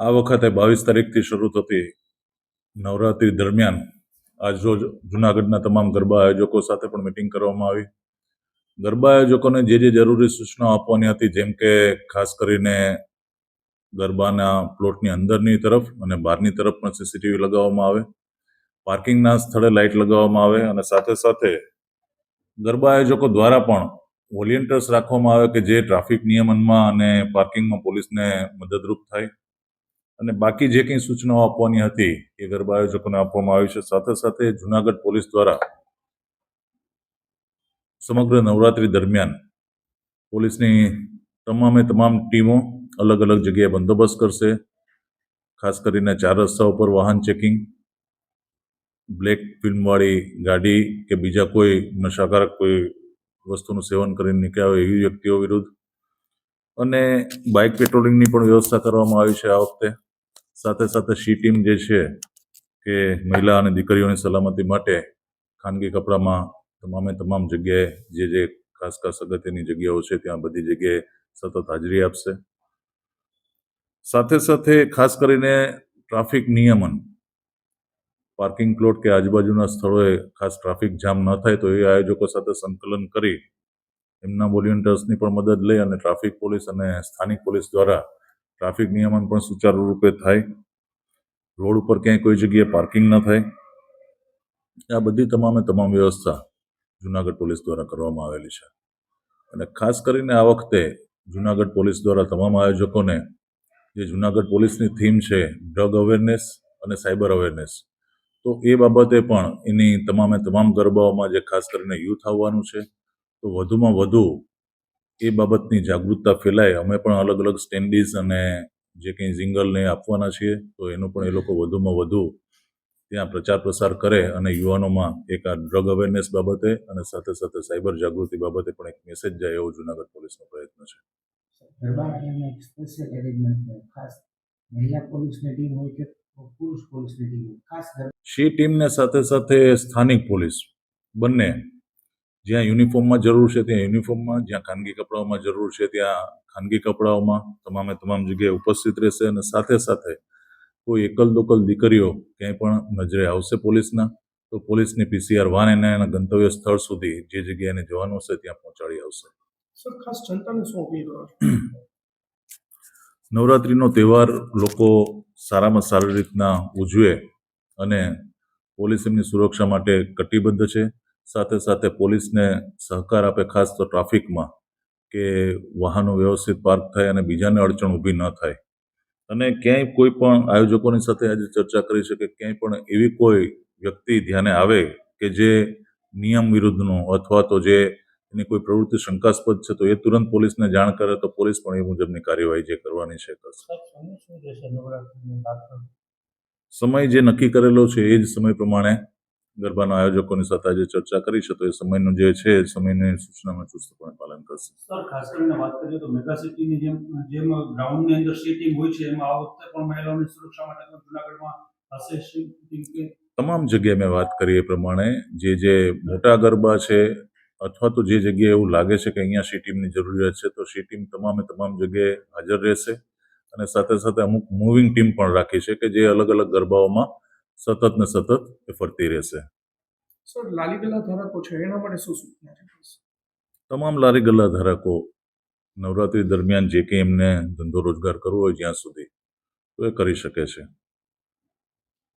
આ વખતે 22 તારીખથી શરૂ થતી નવરાત્રી દરમિયાન આજરોજ જૂનાગઢના તમામ ગરબા આયોજકો સાથે પણ મિટિંગ કરવામાં આવી. ગરબા આયોજકોને જે જરૂરી સૂચનાઓ આપવાની હતી, જેમ કે ખાસ કરીને ગરબાના પ્લોટની અંદરની તરફ અને બહારની તરફ પણ સીસીટીવી લગાવવામાં આવે, પાર્કિંગના સ્થળે લાઇટ લગાવવામાં આવે અને સાથે સાથે ગરબા આયોજકો દ્વારા પણ વોલેન્ટિયર્સ રાખવામાં આવે કે જે ટ્રાફિક નિયમનમાં અને પાર્કિંગમાં પોલીસને મદદરૂપ થાય. અને બાકી જે કંઈ સૂચનાઓ આપવાની હતી એ ગરબા આયોજકોને આપવામાં આવી છે. સાથે સાથે જૂનાગઢ પોલીસ દ્વારા સમગ્ર નવરાત્રી દરમિયાન પોલીસની તમામ ટીમો અલગ અલગ જગ્યાએ બંદોબસ્ત કરશે. ખાસ કરીને 4 રસ્તાઓ પર વાહન ચેકિંગ, બ્લેક ફિલ્મવાળી ગાડી કે બીજા કોઈ નશાકારક કોઈ વસ્તુનું સેવન કરીને નીકળ્યા હોય એવી વ્યક્તિઓ વિરુદ્ધ, અને બાઇક પેટ્રોલિંગની પણ વ્યવસ્થા કરવામાં આવી છે આ વખતે. સાથે સાથે સી ટીમ જે છે કે મહિલા અને દીકરીઓની સલામતી માટે ખાનગી કપડામાં તમામ જગ્યાએ જે ખાસ અગત્યની જગ્યાઓ છે ત્યાં બધી જગ્યાએ સતત હાજરી આપશે. સાથે સાથે ખાસ કરીને ટ્રાફિક નિયમન, પાર્કિંગ પ્લોટ કે આજુબાજુના સ્થળોએ ખાસ ટ્રાફિક જામ ન થાય તો એ આયોજકો સાથે સંકલન કરી એમના વોલેન્ટિયર્સની પણ મદદ લઈ અને ટ્રાફિક પોલીસ અને સ્થાનિક પોલીસ દ્વારા ટ્રાફિક નિયમન પણ સુચારુ રૂપે થાય, રોડ ઉપર ક્યાંય કોઈ જગ્યાએ પાર્કિંગ ન થાય. આ બધી તમામ વ્યવસ્થા જૂનાગઢ પોલીસ દ્વારા કરવામાં આવેલી છે. અને ખાસ કરીને આ વખતે જૂનાગઢ પોલીસ દ્વારા તમામ આયોજકોને, જે જૂનાગઢ પોલીસની થીમ છે ડ્રગ અવેરનેસ અને સાયબર અવેરનેસ, તો એ બાબતે પણ એની તમામ ગરબાઓમાં જે ખાસ કરીને યુથ આવવાનું છે, તો વધુમાં વધુ એ બાબતની જાગૃતતા ફેલાય. અમે પણ અલગ અલગ સ્ટેન્ડીઝ અને જે કંઈ જિંગલને આપવાના છીએ, તો એનું પણ એ લોકો વધુમાં વધુ ત્યાં પ્રચાર પ્રસાર કરે અને યુવાનોમાં એક આ ડ્રગ અવેરનેસ બાબતે અને સાથે સાથે સાયબર જાગૃતિ બાબતે પણ એક મેસેજ જાય એવો જૂનાગઢ પોલીસનો પ્રયત્ન છે. શી ટીમને સાથે સાથે સ્થાનિક પોલીસ બંને, જ્યાં યુનિફોર્મમાં જરૂર છે ત્યાં યુનિફોર્મમાં, જ્યાં ખાનગી કપડાઓમાં જરૂર છે ત્યાં ખાનગી કપડાઓમાં તમામ જગ્યાએ ઉપસ્થિત રહેશે. અને સાથે સાથે કોઈ એકલ દોકલ દીકરીઓ ક્યાંય પણ નજરે આવશે પોલીસના, તો પોલીસની PCR વાન એના ગંતવ્ય સ્થળ સુધી જે જગ્યાએ એને જવાનું હશે ત્યાં પહોંચાડી આવશે. સર, ખાસ જનતાને શું અપીલ કરો છો? નવરાત્રીનો તહેવાર લોકો સારામાં સારી રીતના ઉજવે અને પોલીસ એમની સુરક્ષા માટે કટિબદ્ધ છે. સાથે સાથે પોલીસને સહકાર આપે, ખાસ તો ટ્રાફિકમાં, કે વાહનો વ્યવસ્થિત પાર્ક થાય અને બીજાને અડચણ ઊભી ન થાય. અને ક્યાંય કોઈ પણ આયોજકોની સાથે આજે ચર્ચા કરી છે કે ક્યાંય પણ એવી કોઈ વ્યક્તિ ધ્યાને આવે કે જે નિયમ વિરુદ્ધનો અથવા તો જે એની કોઈ પ્રવૃત્તિ શંકાસ્પદ છે, તો એ તુરંત પોલીસને જાણ કરે તો પોલીસ પણ એ મુજબની કાર્યવાહી જે કરવાની છે કરશે. સમય જે નક્કી કરેલો છે એ જ સમય પ્રમાણે ગરબાના આયોજકોની સાથે આજે ચર્ચા કરી છે, તો એ સમયનું જે છે સમયની સૂચનાનું ચુસ્તપણે પાલન કરશે. સર, ખાસ કરીને વાત કરીએ તો મેગા સિટીની જેમ ગ્રાઉન્ડની અંદર સીટિંગ હોય છે, એમાં આ વખતે પણ મહિલાઓની સુરક્ષા માટે જૂનાગઢમાં હશે સીટિંગ કે? તમામ જગ્યાએ મેં વાત કરી એ પ્રમાણે જે મોટા ગરબા છે અથવા તો જે જગ્યાએ એવું લાગે છે કે અહીંયા સી ટીમની જરૂરિયાત છે, તો સી ટીમ તમામ જગ્યાએ હાજર રહેશે. અને સાથે સાથે અમુક મૂવિંગ ટીમ પણ રાખી છે કે જે અલગ અલગ ગરબાઓમાં સતત એ ફરતી રહેશે. સર, લારી ગલ્લા ધારકો છે એના માટે શું સૂચના છે? તમામ લારી ગલ્લા ધારકો નવરાત્રી દરમિયાન જે કંઈ એમને ધંધો રોજગાર કરવો હોય જ્યાં સુધી, તો એ કરી શકે છે.